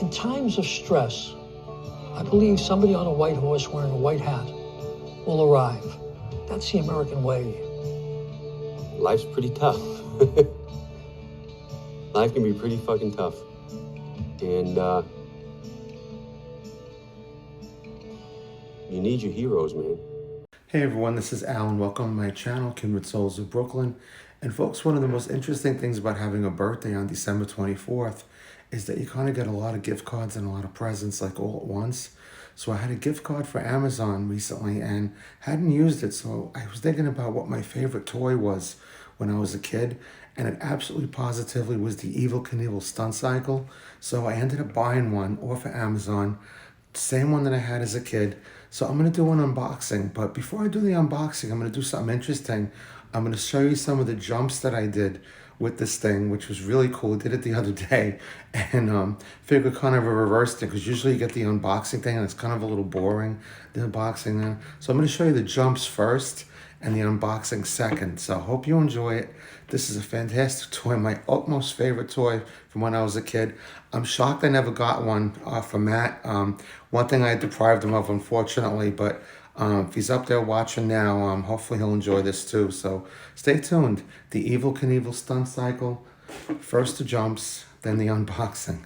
In times of stress, I believe somebody on a white horse wearing a white hat will arrive. That's the American way. Life's pretty tough. Life can be pretty fucking tough. And you need your heroes, man. Hey everyone, this is Alan. Welcome to my channel, Kindred Souls of Brooklyn. And folks, one of the most interesting things about having a birthday on December 24th is that you kind of get a lot of gift cards and a lot of presents like all at once. So I had a gift card for Amazon recently and hadn't used it. So I was thinking about what my favorite toy was when I was a kid. And it absolutely positively was the Evel Knievel Stunt Cycle. So I ended up buying one off of Amazon. Same one that I had as a kid. So I'm going to do an unboxing. But before I do the unboxing, I'm going to do something interesting. I'm going to show you some of the jumps that I did with this thing, which was really cool. I did it the other day and figured kind of a reverse thing, because usually you get the unboxing thing and it's kind of a little boring, the unboxing there. So I'm going to show you the jumps first and the unboxing second. So I hope you enjoy it. This is a fantastic toy, my utmost favorite toy from when I was a kid. I'm shocked I never got one from Matt. One thing I deprived him of, unfortunately, but if he's up there watching now, hopefully he'll enjoy this too. So stay tuned. The Evel Knievel Stunt Cycle, first the jumps, then the unboxing.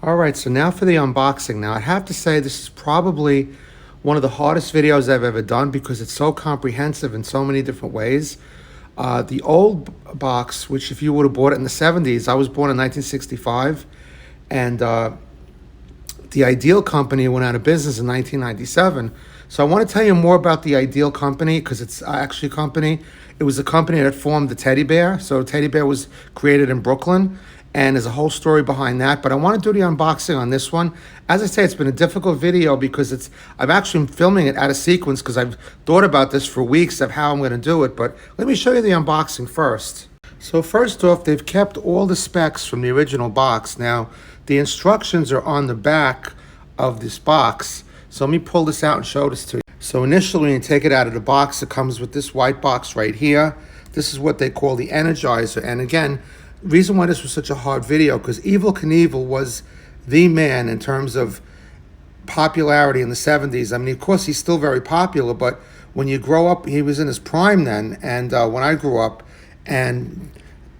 All right, so now for the unboxing. Now, I have to say this is probably one of the hardest videos I've ever done because it's so comprehensive in so many different ways. The old box, which if you would have bought it in the 70s, I was born in 1965, and the Ideal Company went out of business in 1997. So I want to tell you more about the Ideal Company because it's actually a company. It was a company that formed the teddy bear. So teddy bear was created in Brooklyn. And there's a whole story behind that, but I want to do the unboxing on this one. As I say, it's been a difficult video because I'm actually filming it out of sequence because I've thought about this for weeks of how I'm going to do it, but let me show you the unboxing first. So first off, they've kept all the specs from the original box. Now, the instructions are on the back of this box. So let me pull this out and show this to you. So initially, when you take it out of the box, it comes with this white box right here. This is what they call the Energizer. And again, reason why this was such a hard video, because Evel Knievel was the man in terms of popularity in the 70s. I mean, of course, he's still very popular, but when you grow up, he was in his prime then. And when I grew up, and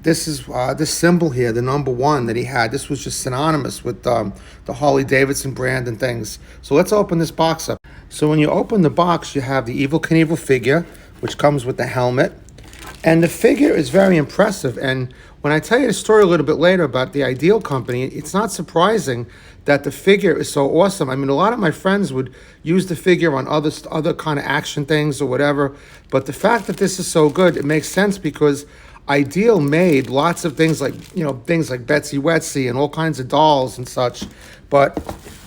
this is this symbol here, the number one that he had. This was just synonymous with the Harley Davidson brand and things. So let's open this box up. So when you open the box, you have the Evel Knievel figure, which comes with the helmet. And the figure is very impressive. And when I tell you the story a little bit later about the Ideal Company, it's not surprising that the figure is so awesome. I mean, a lot of my friends would use the figure on other kind of action things or whatever. But the fact that this is so good, it makes sense because Ideal made lots of things like, things like Betsy Wetsy and all kinds of dolls and such. But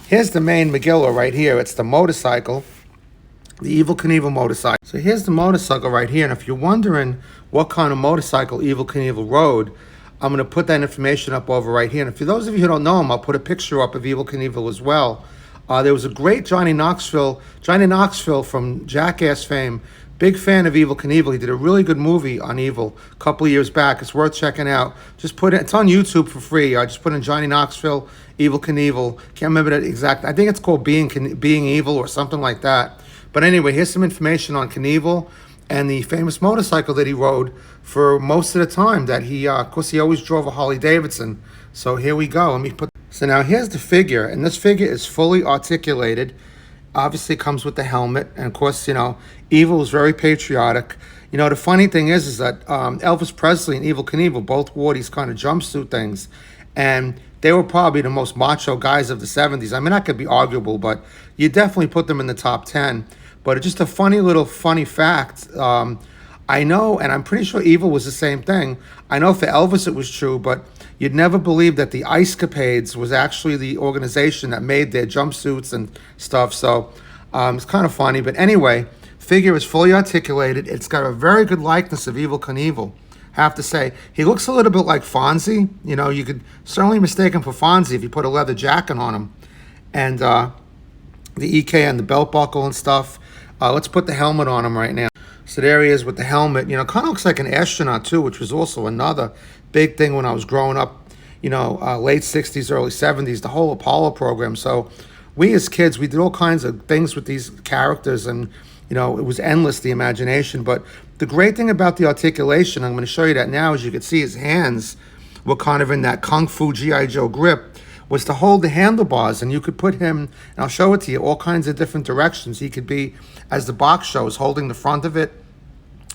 here's the main Megillah right here. It's the motorcycle, the Evel Knievel motorcycle. So here's the motorcycle right here. And if you're wondering what kind of motorcycle Evel Knievel rode, I'm going to put that information up over right here. And for those of you who don't know him, I'll put a picture up of Evel Knievel as well. There was a great Johnny Knoxville from Jackass fame. Big fan of Evel Knievel. He did a really good movie on Evel a couple of years back. It's worth checking out. Just put it. It's on YouTube for free. I just put in Johnny Knoxville, Evel Knievel. Can't remember that exact. I think it's called Being Evil or something like that. But anyway, here's some information on Knievel and the famous motorcycle that he rode for most of the time. That he, of course, he always drove a Harley Davidson. So here we go. Let me put. So now here's the figure, and this figure is fully articulated. Obviously comes with the helmet, and of course, Evel is very patriotic. The funny thing is that Elvis Presley and Evel Knievel both wore these kind of jumpsuit things, and they were probably the most macho guys of the 70s. I mean, that could be arguable, but you definitely put them in the top 10. But it's just a funny fact. I know, and I'm pretty sure Evel was the same thing. I know for Elvis it was true, but you'd never believe that the Ice Capades was actually the organization that made their jumpsuits and stuff. So it's kind of funny. But anyway, figure is fully articulated. It's got a very good likeness of Evel Knievel. Have to say, he looks a little bit like Fonzie. You could certainly mistake him for Fonzie if you put a leather jacket on him. And the EK and the belt buckle and stuff. Let's put the helmet on him right now. So there he is with the helmet. Kind of looks like an astronaut too, which was also another big thing when I was growing up, late 60s, early 70s, the whole Apollo program. So we as kids, we did all kinds of things with these characters, and, it was endless, the imagination. But the great thing about the articulation, I'm going to show you that now, as you can see his hands were kind of in that Kung Fu G.I. Joe grip, was to hold the handlebars, and you could put him, and I'll show it to you, all kinds of different directions. He could be, as the box shows, holding the front of it,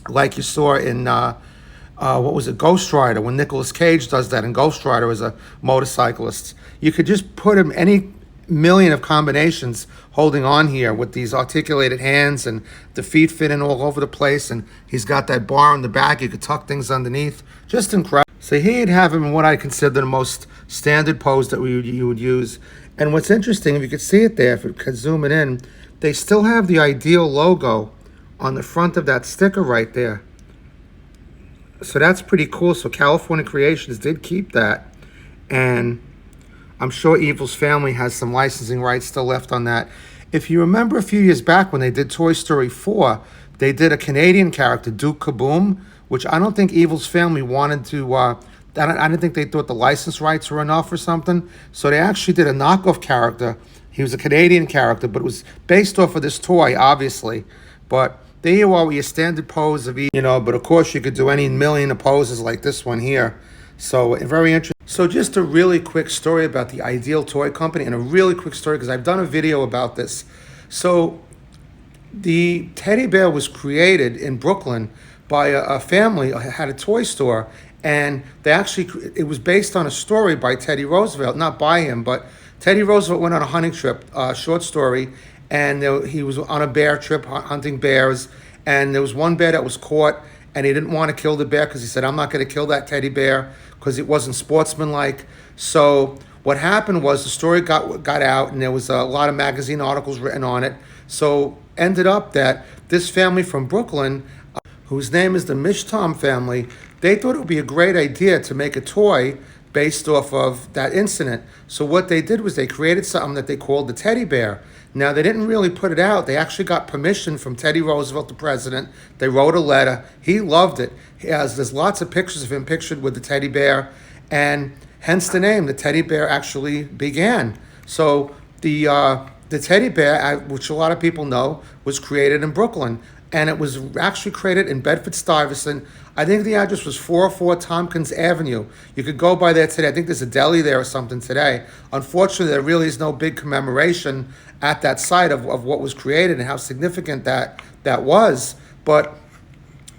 like you saw in, what was it, Ghost Rider, when Nicolas Cage does that in Ghost Rider as a motorcyclist. You could just put him any million of combinations holding on here with these articulated hands, and the feet fit in all over the place, and he's got that bar in the back. You could tuck things underneath. Just incredible. So here you'd have him in what I consider the most standard pose that you would use. And what's interesting, if you could see it there, if you could zoom it in, they still have the Ideal logo on the front of that sticker right there. So that's pretty cool. So California Creations did keep that. And I'm sure Evel's family has some licensing rights still left on that. If you remember a few years back when they did Toy Story 4, they did a Canadian character, Duke Kaboom, which I don't think Evel's family wanted to, I don't think they thought the license rights were enough or something. So they actually did a knockoff character. He was a Canadian character, but it was based off of this toy, obviously. But there you are with your standard pose of, but of course you could do any million of poses like this one here. So very interesting. So just a really quick story about the Ideal Toy Company, and a really quick story because I've done a video about this. So the teddy bear was created in Brooklyn by a family who had a toy store, and it was based on a story by Teddy Roosevelt, not by him, but Teddy Roosevelt went on a hunting trip, short story, and he was on a bear trip hunting bears, and there was one bear that was caught, and he didn't want to kill the bear because he said, I'm not going to kill that teddy bear because it wasn't sportsmanlike. So what happened was the story got out, and there was a lot of magazine articles written on it. So ended up that this family from Brooklyn, whose name is the Mishtam family, they thought it would be a great idea to make a toy based off of that incident. So what they did was they created something that they called the teddy bear. Now, they didn't really put it out. They actually got permission from Teddy Roosevelt, the president. They wrote a letter. He loved it. There's lots of pictures of him pictured with the teddy bear, and hence the name. The teddy bear actually began. So the teddy bear, which a lot of people know, was created in Brooklyn, and it was actually created in Bedford-Stuyvesant. I think the address was 404 Tompkins Avenue. You could go by there today. I think there's a deli there or something today. Unfortunately, there really is no big commemoration at that site of what was created and how significant that was. But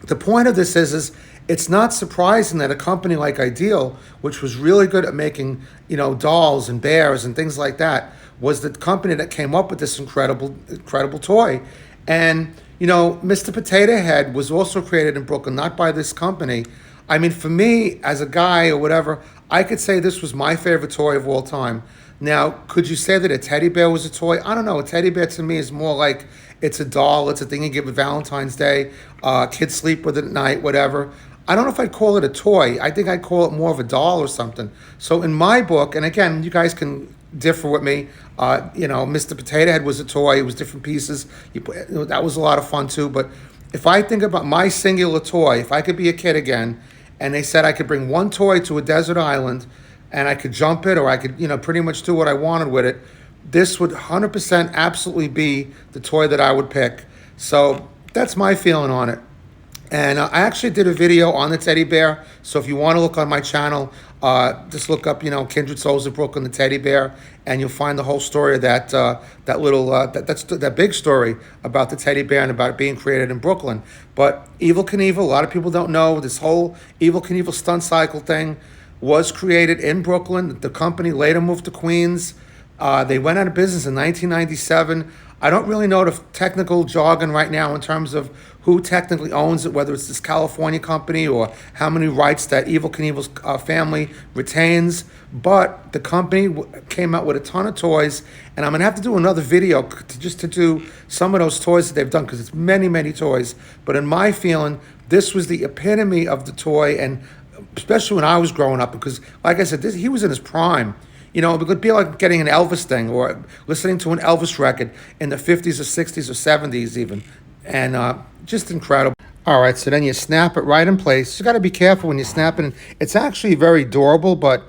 the point of this is it's not surprising that a company like Ideal, which was really good at making, dolls and bears and things like that, was the company that came up with this incredible toy. And Mr. Potato Head was also created in Brooklyn, not by this company. I mean, for me, as a guy or whatever, I could say this was my favorite toy of all time. Now, could you say that a teddy bear was a toy? I don't know. A teddy bear to me is more like it's a doll. It's a thing you get with Valentine's Day. Kids sleep with it at night, whatever. I don't know if I'd call it a toy. I think I'd call it more of a doll or something. So in my book, and again, you guys can differ with me. Mr. Potato Head was a toy. It was different pieces. That was a lot of fun too. But if I think about my singular toy, if I could be a kid again, and they said I could bring one toy to a desert island, and I could jump it, or I could, pretty much do what I wanted with it, this would 100% absolutely be the toy that I would pick. So that's my feeling on it. And I actually did a video on the teddy bear. So if you want to look on my channel, just look up, Kindred Souls of Brooklyn, the teddy bear, and you'll find the whole story of that big story about the teddy bear and about it being created in Brooklyn. But Evel Knievel, a lot of people don't know, this whole Evel Knievel Stunt Cycle thing was created in Brooklyn. The company later moved to Queens. They went out of business in 1997. I don't really know the technical jargon right now in terms of who technically owns it, whether it's this California company or how many rights that Evel Knievel's family retains. But the company came out with a ton of toys, and I'm going to have to do another video to do some of those toys that they've done, because it's many, many toys. But in my feeling, this was the epitome of the toy, and especially when I was growing up, because like I said, he was in his prime. It could be like getting an Elvis thing or listening to an Elvis record in the 50s or 60s or 70s even. And just incredible. All right, so then you snap it right in place. You got to be careful when you snap it. It's actually very durable, but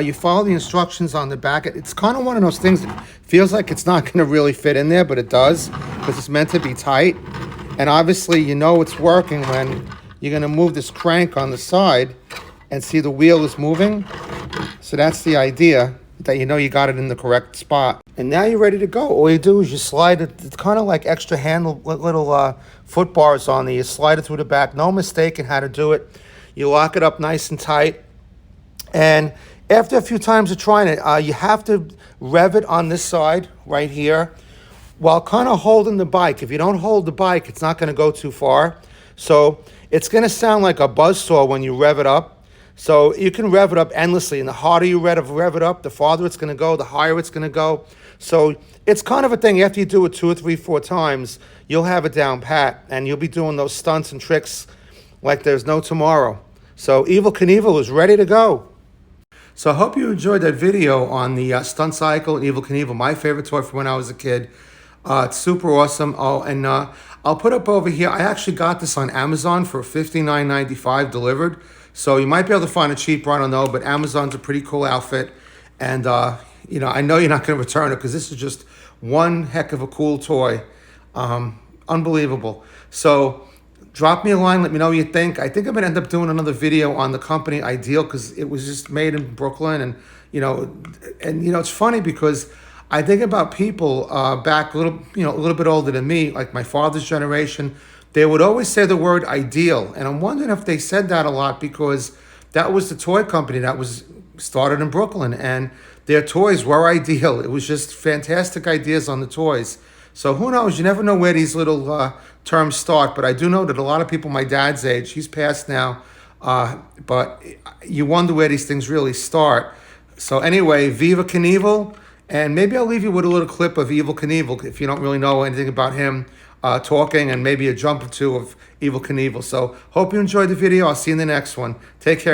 you follow the instructions on the back. It's kind of one of those things that feels like it's not going to really fit in there, but it does, because it's meant to be tight. And obviously, it's working when you're going to move this crank on the side and see the wheel is moving. So that's the idea, that you got it in the correct spot. And now you're ready to go. All you do is you slide it. It's kind of like extra handle, little foot bars on there. You slide it through the back. No mistake in how to do it. You lock it up nice and tight. And after a few times of trying it, you have to rev it on this side right here while kind of holding the bike. If you don't hold the bike, it's not going to go too far. So it's going to sound like a buzzsaw when you rev it up. So you can rev it up endlessly, and the harder you rev it up, the farther it's going to go, the higher it's going to go. So it's kind of a thing, after you do it 2 or 3, 4 times, you'll have it down pat, and you'll be doing those stunts and tricks like there's no tomorrow. So Evel Knievel is ready to go. So I hope you enjoyed that video on the Stunt Cycle and Evel Knievel, my favorite toy from when I was a kid. It's super awesome. Oh, and I'll put up over here, I actually got this on Amazon for $59.95 delivered. So you might be able to find it cheaper, I don't know, but Amazon's a pretty cool outfit. And, I know you're not going to return it, because this is just one heck of a cool toy. Unbelievable. So drop me a line, let me know what you think. I think I'm going to end up doing another video on the company Ideal, because it was just made in Brooklyn. And, it's funny because I think about people back a little bit older than me, like my father's generation. They would always say the word Ideal, and I'm wondering if they said that a lot because that was the toy company that was started in Brooklyn, and their toys were Ideal. It was just fantastic ideas on the toys. So who knows? You never know where these little terms start, but I do know that a lot of people my dad's age, he's passed now, but you wonder where these things really start. So anyway, Viva Knievel, and maybe I'll leave you with a little clip of Evel Knievel if you don't really know anything about him. Talking, and maybe a jump or two of Evel Knievel. So hope you enjoyed the video. I'll see you in the next one. Take care.